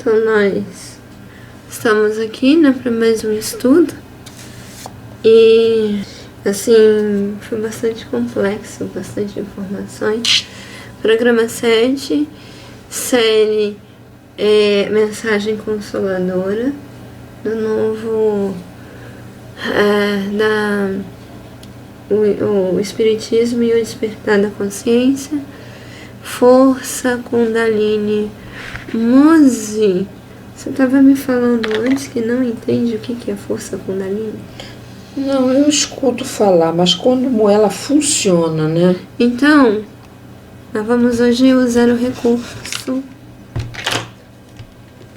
Então nós estamos aqui, né, para mais um estudo. E assim, foi bastante complexo, bastante informações. Programa 7, série Mensagem Consoladora, do novo o Espiritismo e o Despertar da Consciência, Força Kundalini Muzi. Você estava me falando antes que não entende o que é Força Kundalini? Não, eu escuto falar, mas como ela funciona, né? Então, nós vamos hoje usar o recurso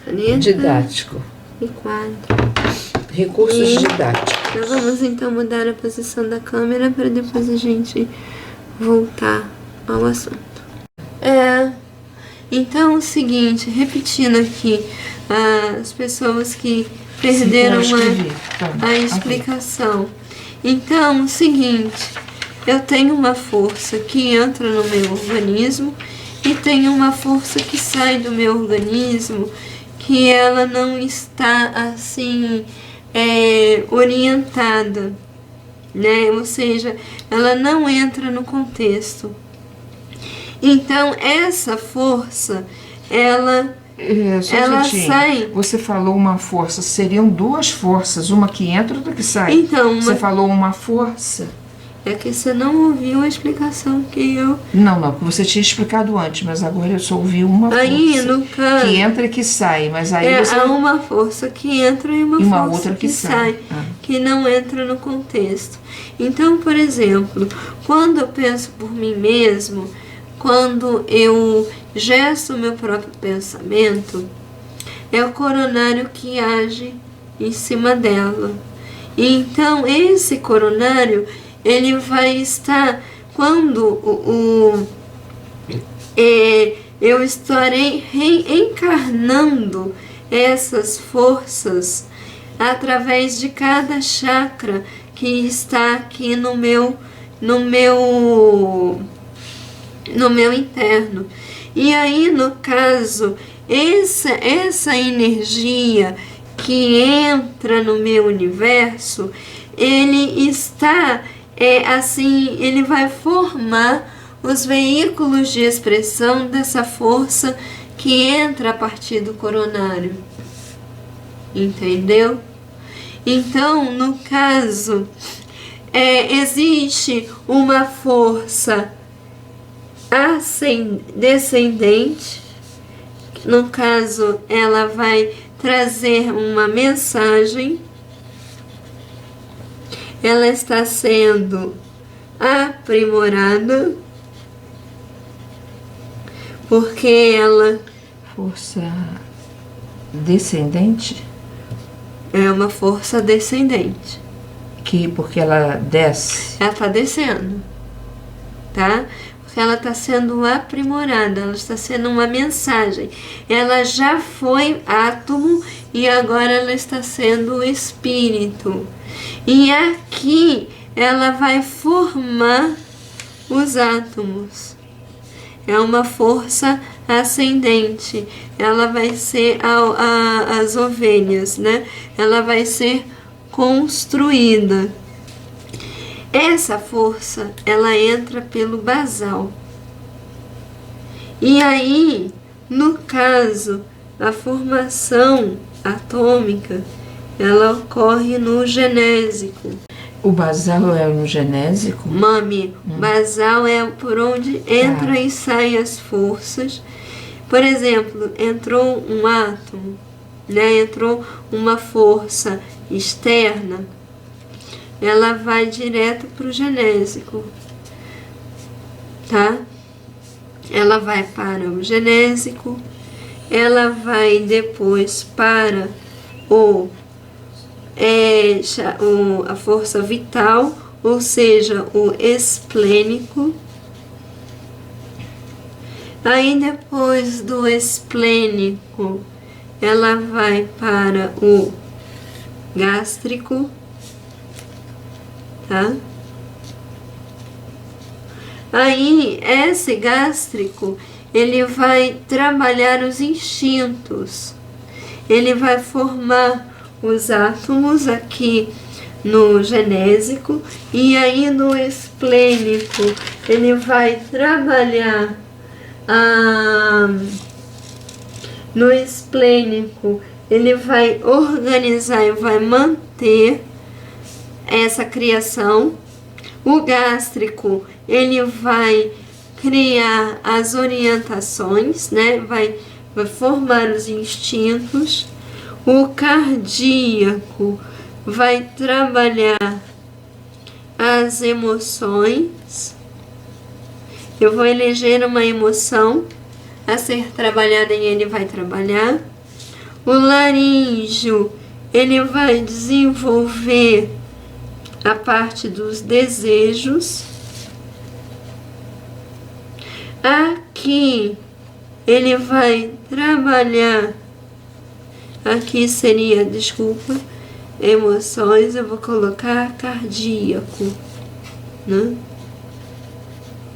caneta Didático. e quadro. Recursos didáticos. Nós vamos então mudar a posição da câmera para depois a gente voltar ao assunto. Então é o seguinte, repetindo aqui, as pessoas que perderam a explicação. Então, o seguinte, eu tenho uma força que entra no meu organismo e tenho uma força que sai do meu organismo, que ela não está assim orientada, né? Ou seja, ela não entra no contexto. Então, essa força, ela sai... Você falou uma força, seriam duas forças, uma que entra e outra que sai. Então, você falou uma força. É que você não ouviu a explicação que eu... Não, que você tinha explicado antes, mas agora eu só ouvi uma força. Aí, no caso... Que entra e que sai, mas aí você... Há uma força que entra e uma força outra que sai. Que não entra no contexto. Então, por exemplo, quando eu penso por mim mesmo, quando eu gesto o meu próprio pensamento, é o coronário que age em cima dela. E então, esse coronário... ele vai estar, quando eu estarei reencarnando essas forças através de cada chakra que está aqui no meu interno. E aí, no caso, essa energia que entra no meu universo, ele está... ele vai formar os veículos de expressão dessa força que entra a partir do coronário. Entendeu? Então, no caso, existe uma força descendente. No caso, ela vai trazer uma mensagem. Ela está sendo aprimorada porque ela... Força descendente? É uma força descendente. Porque ela desce? Ela está descendo, tá? Porque ela está sendo aprimorada, ela está sendo uma mensagem. Ela já foi átomo e agora ela está sendo espírito. E aqui ela vai formar os átomos. É uma força ascendente. Ela vai ser as ovelhas, né? Ela vai ser construída. Essa força, ela entra pelo basal. E aí, no caso, a formação atômica, ela ocorre no genésico. O basal é no genésico? Mami, basal é por onde entra e sai as forças. Por exemplo, entrou um átomo, né? Entrou uma força externa, ela vai direto para o genésico, tá? Ela vai para o genésico, ela vai depois para a força vital, ou seja, o esplênico. Aí depois do esplênico, ela vai para o gástrico, tá? Aí esse gástrico, ele vai trabalhar os instintos, ele vai formar os átomos aqui no genésico, e aí no esplênico ele vai trabalhar no esplênico ele vai organizar e vai manter essa criação. O gástrico ele vai criar as orientações, né? Vai formar os instintos. O cardíaco vai trabalhar as emoções. Eu vou eleger uma emoção a ser trabalhada e ele vai trabalhar. O laríngeo, ele vai desenvolver a parte dos desejos. Aqui, ele vai trabalhar, aqui seria, desculpa, emoções, eu vou colocar cardíaco, né?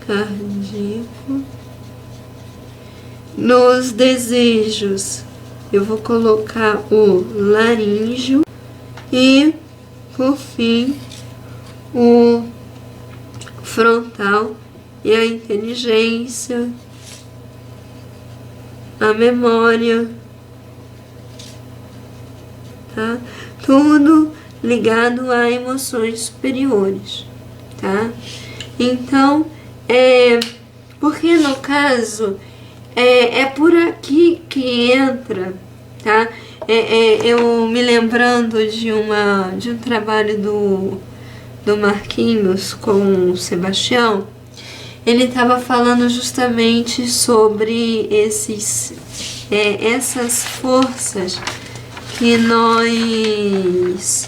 Cardíaco. Nos desejos, eu vou colocar o laríngeo e, por fim, o frontal e a inteligência, a memória, tá? Tudo ligado a emoções superiores, tá? Então, porque no caso, é por aqui que entra, tá? Eu me lembrando de um trabalho do Marquinhos com o Sebastião, ele estava falando justamente sobre essas forças que nós...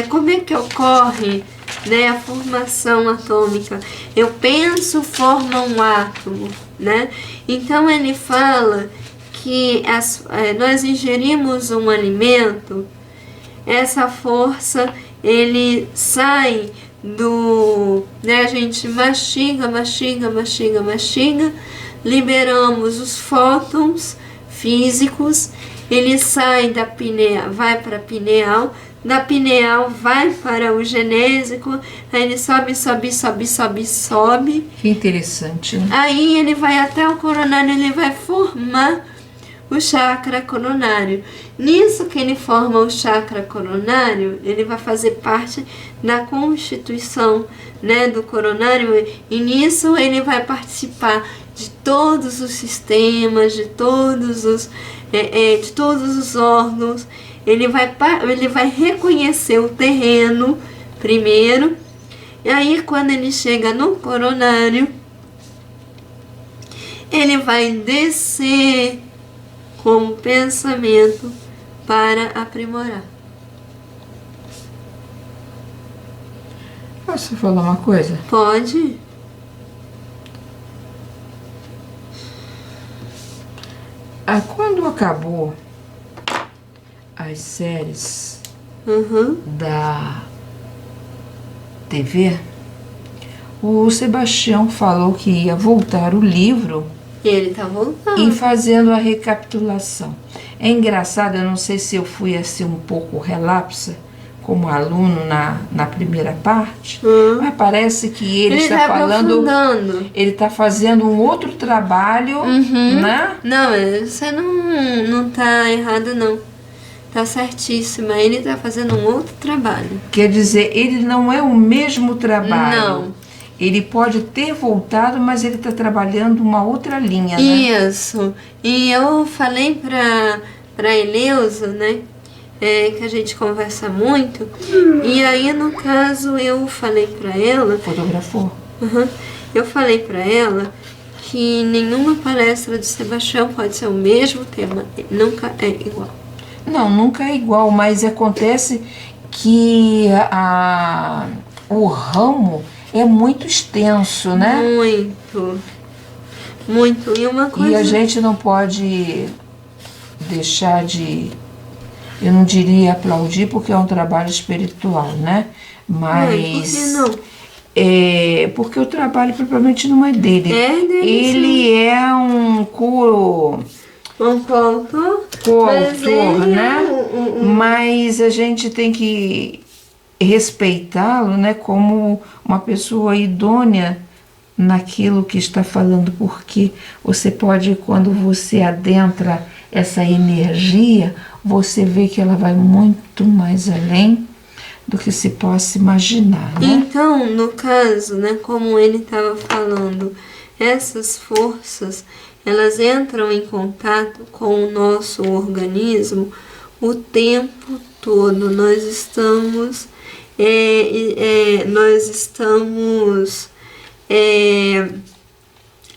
como é que ocorre, né, a formação atômica? Eu penso, forma um átomo, né? Então ele fala que nós ingerimos um alimento, essa força, ele sai né, a gente mastiga, liberamos os fótons físicos, ele sai da pineal, vai para a pineal, da pineal vai para o genésico, aí ele sobe. Que interessante, né? Aí ele vai até o coronário, ele vai formar o chakra coronário. Nisso que ele forma o chakra coronário, ele vai fazer parte da constituição, né, do coronário, e nisso ele vai participar de todos os sistemas, de todos os órgãos. Ele vai reconhecer o terreno primeiro, e aí quando ele chega no coronário, ele vai descer com pensamento para aprimorar. Posso falar uma coisa? Pode? Quando acabou as séries da TV, o Sebastião falou que ia voltar o livro. Ele tá voltando. E fazendo a recapitulação. É engraçado, eu não sei se eu fui assim um pouco relapsa como aluno na primeira parte, mas parece que ele está falando, ele está fazendo um outro trabalho, né? Não, você não tá errado, não. Tá certíssima, ele está fazendo um outro trabalho. Quer dizer, ele não é o mesmo trabalho. Não. Ele pode ter voltado, mas ele está trabalhando uma outra linha, né? Isso. E eu falei pra Eleusa, né? Que a gente conversa muito. E aí, no caso, eu falei pra ela... Fotografou? Eu falei pra ela que nenhuma palestra de Sebastião pode ser o mesmo tema. Nunca é igual. Não, nunca é igual, mas acontece que o ramo é muito extenso, né? Muito. E uma coisa... E a gente não pode deixar de... Eu não diria aplaudir, porque é um trabalho espiritual, né? Mas... Por que não? Porque o trabalho propriamente não é dele. É dele, ele sim. É um um coautor, coautor, né? Mas a gente tem que respeitá-lo, né, como uma pessoa idônea naquilo que está falando, porque você pode, quando você adentra essa energia, você vê que ela vai muito mais além do que se possa imaginar, né? Então, no caso, né, como ele estava falando, essas forças, elas entram em contato com o nosso organismo o tempo todo. Nós estamos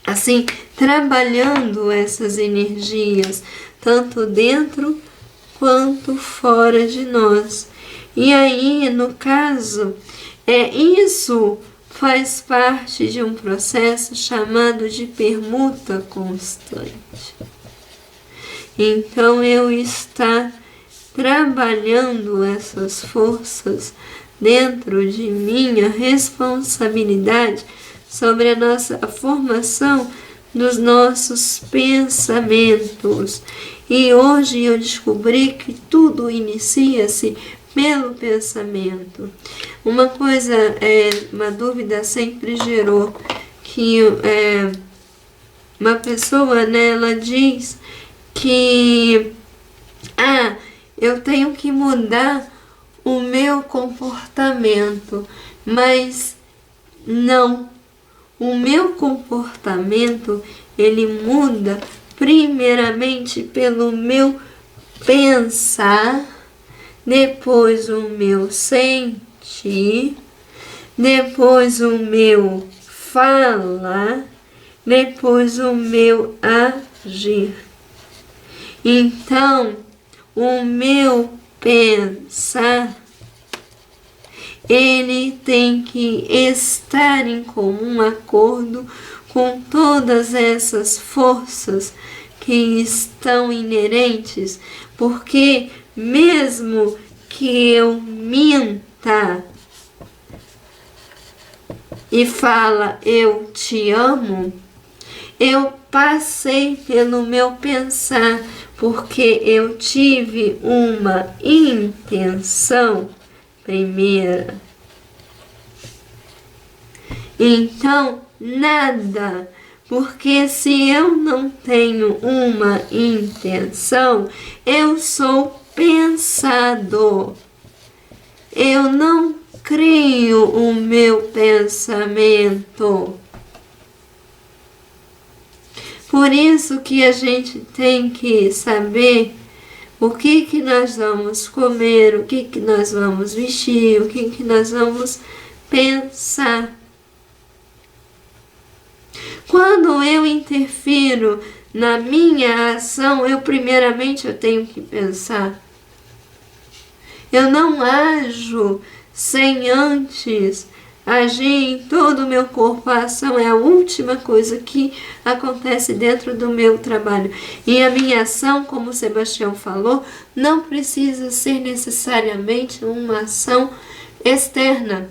assim, trabalhando essas energias, tanto dentro quanto fora de nós. E aí, no caso, isso faz parte de um processo chamado de permuta constante. Então, eu estar trabalhando essas forças dentro de minha responsabilidade sobre a formação dos nossos pensamentos. E hoje eu descobri que tudo inicia-se pelo pensamento. Uma coisa, uma dúvida sempre gerou, que uma pessoa, né, ela diz que eu tenho que mudar o meu comportamento, mas não. O meu comportamento, ele muda primeiramente pelo meu pensar, depois o meu sentir, depois o meu falar, depois o meu agir. Então, o meu pensar, ele tem que estar em comum acordo com todas essas forças que estão inerentes, porque mesmo que eu minta e fala eu te amo, eu passei pelo meu pensar, porque eu tive uma intenção primeira. Então, nada, porque se eu não tenho uma intenção, eu sou pensado. Eu não crio o meu pensamento. Por isso que a gente tem que saber o que nós vamos comer, o que nós vamos vestir, o que nós vamos pensar. Quando eu interfiro na minha ação, eu tenho que pensar. Eu não ajo sem antes agir em todo o meu corpo. A ação é a última coisa que acontece dentro do meu trabalho. E a minha ação, como o Sebastião falou, não precisa ser necessariamente uma ação externa.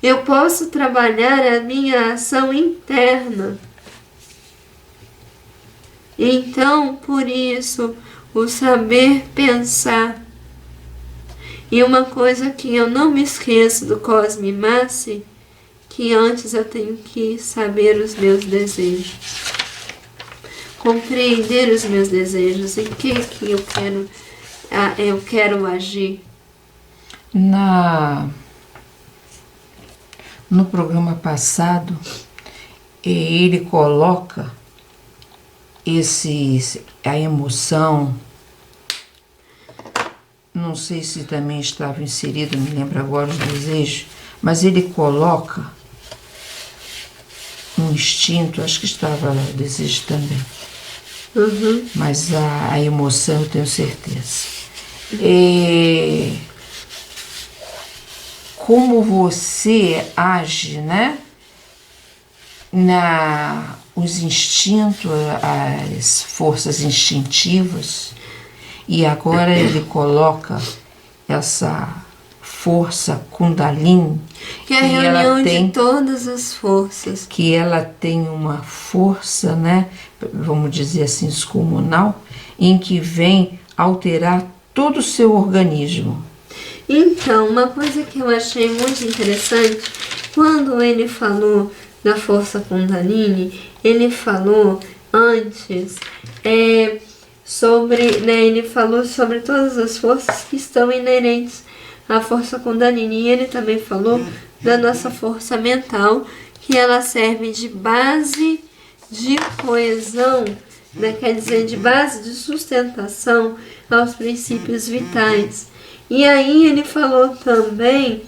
Eu posso trabalhar a minha ação interna. Então, por isso, o saber pensar. E uma coisa que eu não me esqueço do Cosme Massi, que antes eu tenho que saber os meus desejos. Compreender os meus desejos, em que eu quero agir. No programa passado, ele coloca a emoção, não sei se também estava inserido, não me lembro agora os desejos, mas ele coloca um instinto, acho que estava desejo também. Mas a emoção eu tenho certeza. Como você age, né? Os instintos, as forças instintivas, e agora ele coloca essa força Kundalini, que é a reunião de todas as forças. Que ela tem uma força, né, vamos dizer assim, descomunal, em que vem alterar todo o seu organismo. Então, uma coisa que eu achei muito interessante, quando ele falou da força Kundalini, ele falou antes sobre, né, ele falou sobre todas as forças que estão inerentes à força Kundalini, e ele também falou da nossa força mental, que ela serve de base de coesão, né, quer dizer, de base de sustentação aos princípios vitais. E aí ele falou também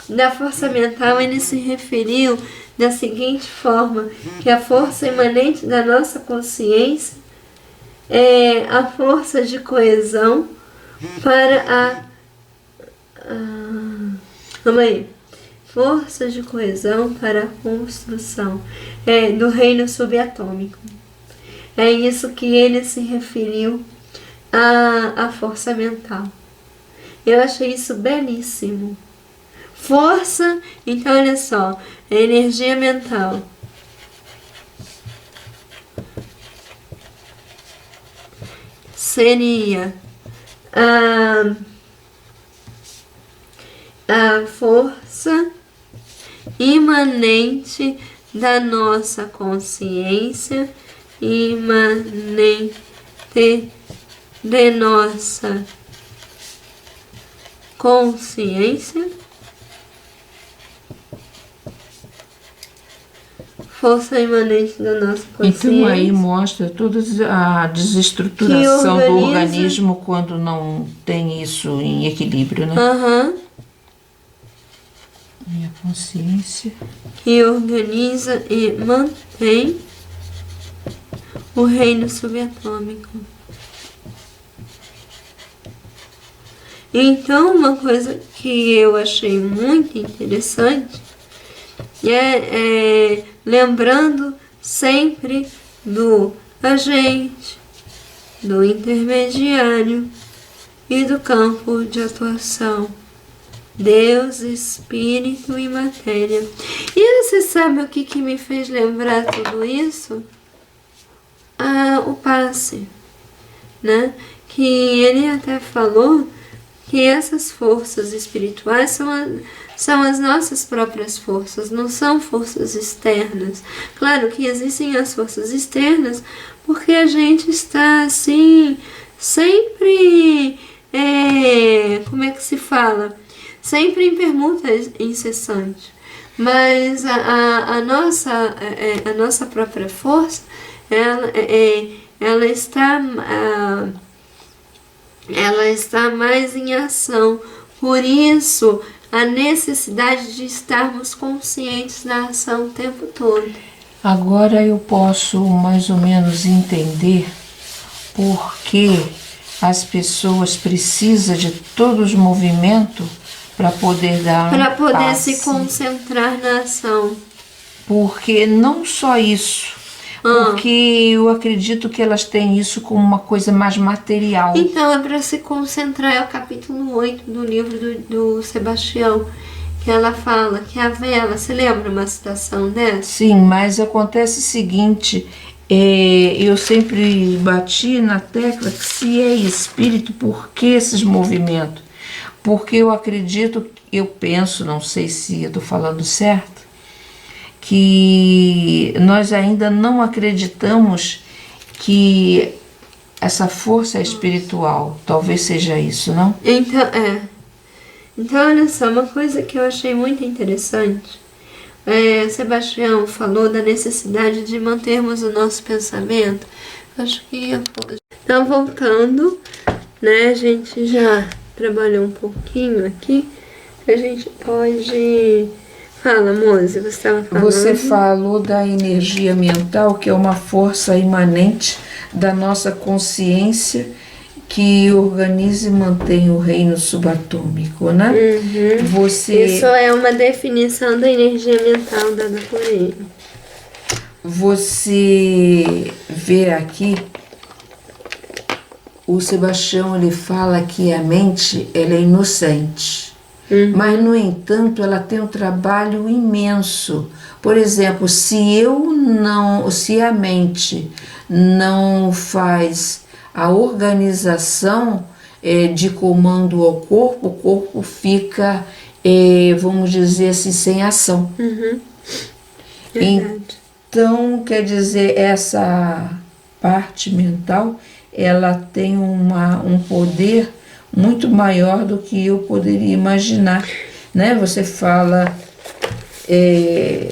da força mental, ele se referiu da seguinte forma, que a força imanente da nossa consciência é a força de coesão para vamos aí. Força de coesão para a construção do reino subatômico. É isso que ele se referiu à força mental. Eu achei isso belíssimo. Força, então olha só, a energia mental. Seria a força imanente da nossa consciência, imanente de nossa consciência, força imanente da nossa consciência. Então aí mostra toda a desestruturação do organismo quando não tem isso em equilíbrio, né? Minha consciência. Que organiza e mantém o reino subatômico. Então, uma coisa que eu achei muito interessante lembrando sempre do agente, do intermediário e do campo de atuação. Deus, Espírito e Matéria. E você sabe o que me fez lembrar tudo isso? O passe, né? Que ele até falou que essas forças espirituais são as nossas próprias forças, não são forças externas. Claro que existem as forças externas, porque a gente está assim, sempre, como é que se fala? Sempre em permuta incessante. Mas a nossa própria força, ela está mais em ação. Por isso, a necessidade de estarmos conscientes da ação o tempo todo. Agora eu posso mais ou menos entender por que as pessoas precisam de todos os movimentos para poder dar para poder passe. Se concentrar na ação. Porque não só isso, porque eu acredito que elas têm isso como uma coisa mais material. Então é para se concentrar, é o capítulo 8 do livro do Sebastião, que ela fala que a vela, você lembra uma citação dessa? Sim, mas acontece o seguinte, eu sempre bati na tecla que se é espírito, por que esses movimentos? Porque eu acredito, eu penso, não sei se eu estou falando certo, que nós ainda não acreditamos que essa força é espiritual. Talvez seja isso, não? Então, olha só, uma coisa que eu achei muito interessante. Sebastião falou da necessidade de mantermos o nosso pensamento. Acho que então, voltando, né, a gente já trabalhou um pouquinho aqui. A gente pode... Fala, Moze, você estava falando. Você falou da energia mental, que é uma força imanente da nossa consciência que organiza e mantém o reino subatômico, né? Isso é uma definição da energia mental dada por ele. Você vê aqui, o Sebastião, ele fala que a mente, ela é inocente. Mas, no entanto, ela tem um trabalho imenso. Por exemplo, se a mente não faz a organização de comando ao corpo, o corpo fica, vamos dizer assim, sem ação. Então, quer dizer, essa parte mental, ela tem um poder muito maior do que eu poderia imaginar, né? Você fala, é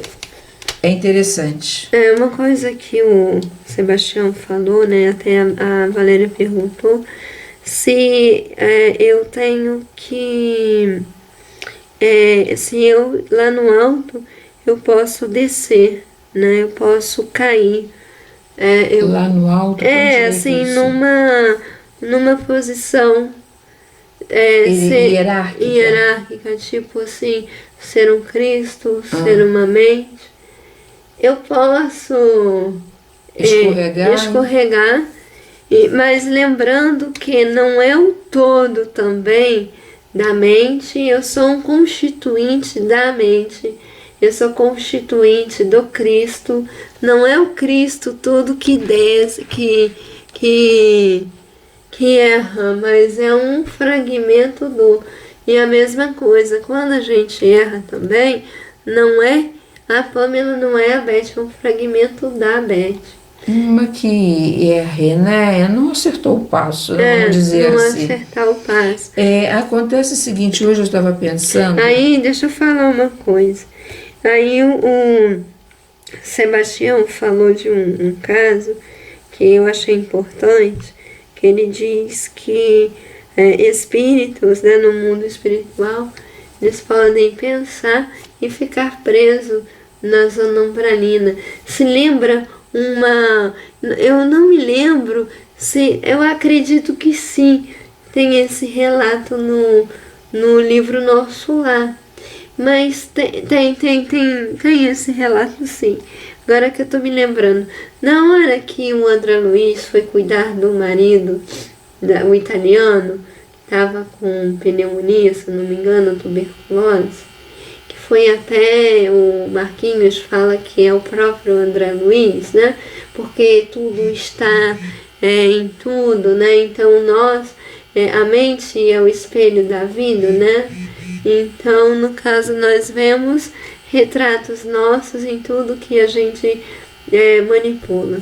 interessante. É uma coisa que o Sebastião falou, né? Até a Valéria perguntou se eu tenho que, se eu lá no alto eu posso descer, né? Eu posso cair. Lá no alto? Assim, numa posição hierárquica, tipo assim, ser um Cristo, ser uma mente. Eu posso escorregar, mas lembrando que não é o todo também da mente, eu sou um constituinte da mente. Eu sou constituinte do Cristo, não é o Cristo tudo que desce, que erra, mas é um fragmento do... E a mesma coisa, quando a gente erra também, não é a Pamela, não é a Beth, é um fragmento da Beth. Uma que né? Não acertou o passo, vamos dizer não assim. Não acertar o passo. Acontece o seguinte, hoje eu estava pensando... Aí, deixa eu falar uma coisa. Aí o Sebastião falou de um caso que eu achei importante, que ele diz que espíritos, né, no mundo espiritual, eles podem pensar e ficar presos na zona umbralina. Se lembra eu não me lembro se... Eu acredito que sim, tem esse relato no livro Nosso Lar. Mas tem esse relato sim. Agora que eu tô me lembrando, na hora que o André Luiz foi cuidar do marido, o italiano, que estava com pneumonia, se não me engano, tuberculose, que foi até o Marquinhos fala que é o próprio André Luiz, né? Porque tudo está em tudo, né? Então nós, a mente é o espelho da vida, né? Então, no caso, nós vemos retratos nossos em tudo que a gente manipula.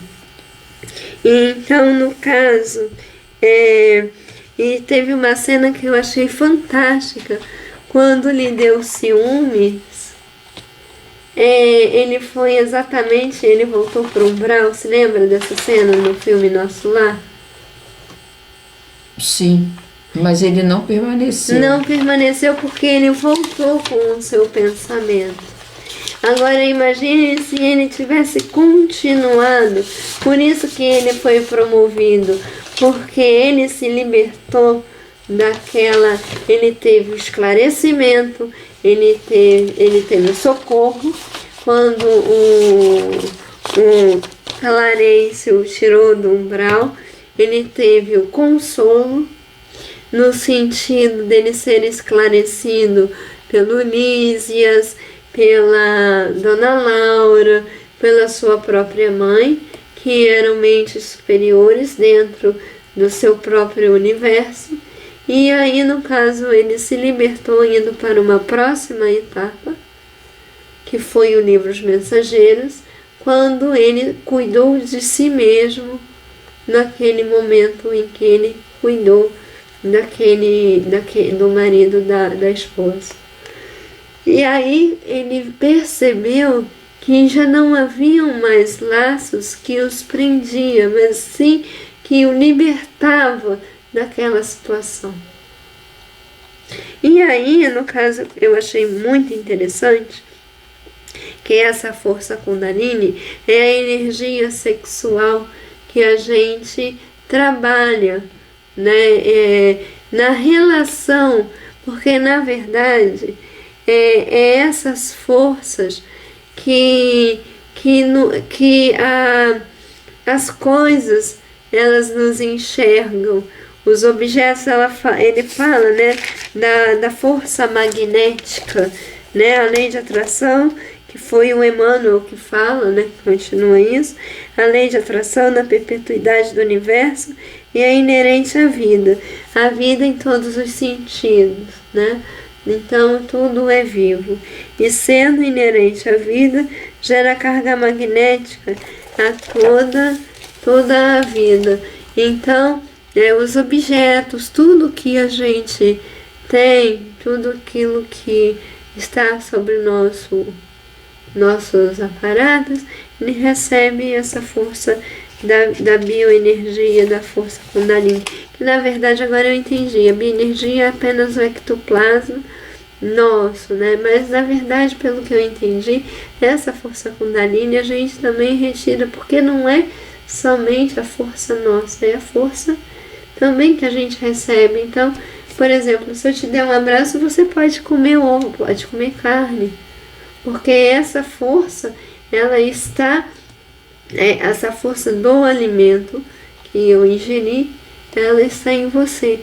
Então, no caso, e teve uma cena que eu achei fantástica, quando lhe deu ciúmes, ele foi exatamente, ele voltou para o umbral. Se lembra dessa cena no filme Nosso Lar? Sim. Mas ele não permaneceu. Não permaneceu porque ele voltou com o seu pensamento. Agora imagine se ele tivesse continuado. Por isso que ele foi promovido. Porque ele se libertou daquela... Ele teve o esclarecimento, ele teve o socorro. Quando o Clarencio o tirou do umbral, ele teve o consolo, no sentido dele ser esclarecido pelo Lísias, pela Dona Laura, pela sua própria mãe, que eram mentes superiores dentro do seu próprio universo. E aí, no caso, ele se libertou indo para uma próxima etapa, que foi o livro Os Mensageiros, quando ele cuidou de si mesmo naquele momento em que ele cuidou do marido da esposa. E aí ele percebeu que já não haviam mais laços que os prendia, mas sim que o libertava daquela situação. E aí, no caso, eu achei muito interessante que essa força Kundalini é a energia sexual que a gente trabalha, né, na relação, porque na verdade essas forças as coisas elas nos enxergam, os objetos, ele fala, né, da força magnética, né, a lei de atração, que foi o Emmanuel que fala, né, continua isso, a lei de atração da perpetuidade do universo e é inerente à vida em todos os sentidos, né? Então tudo é vivo e sendo inerente à vida gera carga magnética a toda a vida. Então os objetos, tudo que a gente tem, tudo aquilo que está sobre nossos aparatos, ele recebe essa força da bioenergia, da força Kundalini, que na verdade agora eu entendi, a bioenergia é apenas o ectoplasma nosso, né? Mas na verdade, pelo que eu entendi, essa força Kundalini a gente também retira, porque não é somente a força nossa, é a força também que a gente recebe. Então, por exemplo, se eu te der um abraço, você pode comer ovo, pode comer carne, porque essa força, ela está, essa força do alimento que eu ingeri, ela está em você.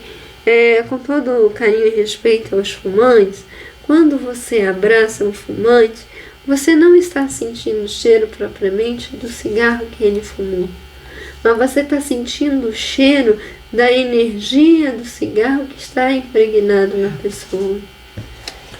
Com todo o carinho e respeito aos fumantes, quando você abraça um fumante, você não está sentindo o cheiro propriamente do cigarro que ele fumou, mas você está sentindo o cheiro da energia do cigarro que está impregnado na pessoa.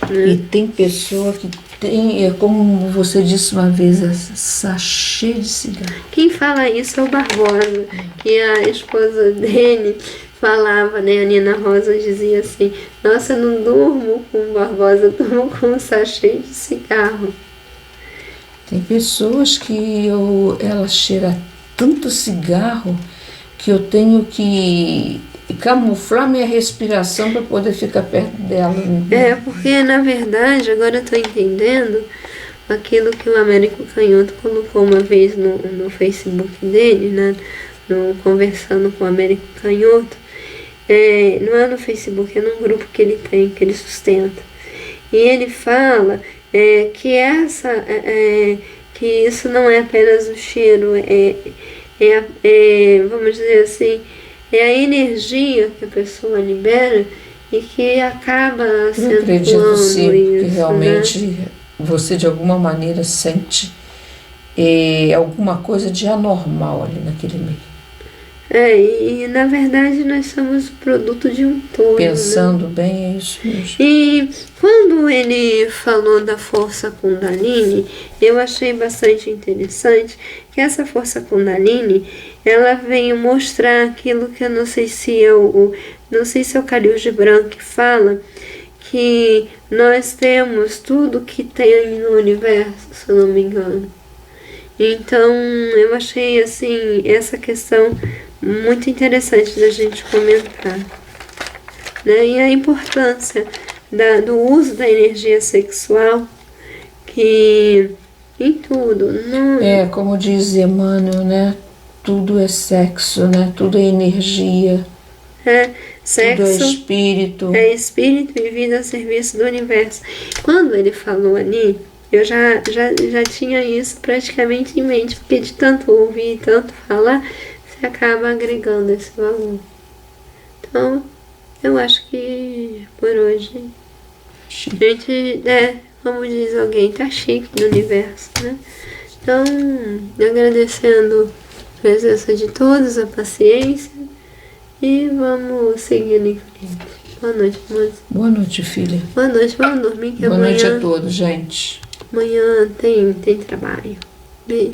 Né? E tem pessoa que tem, como você disse uma vez, sachê de cigarro. Quem fala isso é o Barbosa, que a esposa dele falava, né? A Nina Rosa dizia assim: nossa, eu não durmo com o Barbosa, eu durmo com um sachê de cigarro. Tem pessoas que ela cheira tanto cigarro que eu tenho que camuflar minha respiração para poder ficar perto dela. Porque na verdade, agora eu estou entendendo aquilo que o Américo Canhoto colocou uma vez no Facebook dele, né? Conversando com o Américo Canhoto. Não é no Facebook, é num grupo que ele tem, que ele sustenta. E ele fala que isso não é apenas o cheiro, vamos dizer assim, é a energia que a pessoa libera e que acaba acentuando isso. Eu acredito sim, que realmente, né? Você de alguma maneira sente alguma coisa de anormal ali naquele meio. E na verdade nós somos o produto de um todo. Pensando, né? Bem, é isso mesmo. E quando ele falou da força Kundalini, eu achei bastante interessante que essa força Kundalini, ela veio mostrar aquilo que eu não sei se é o Khalil Gibran que fala, que nós temos tudo que tem no universo, se eu não me engano. Então eu achei assim essa questão muito interessante da gente comentar, né? E a importância do uso da energia sexual, que em tudo. Como diz Emmanuel, né? Tudo é sexo, né? Tudo é energia. Sexo, tudo é espírito. É espírito e vida a serviço do universo. Quando ele falou ali, eu já tinha isso praticamente em mente, porque de tanto ouvir e tanto falar, você acaba agregando esse valor. Então, eu acho que por hoje a gente, como diz alguém, tá chique no universo, né? Então, agradecendo a presença de todos, a paciência, e vamos seguindo em frente. Boa noite, moça. Boa noite, filha. Boa noite, vamos dormir que Boa amanhã... noite a todos, gente. Amanhã tem trabalho. Beijo.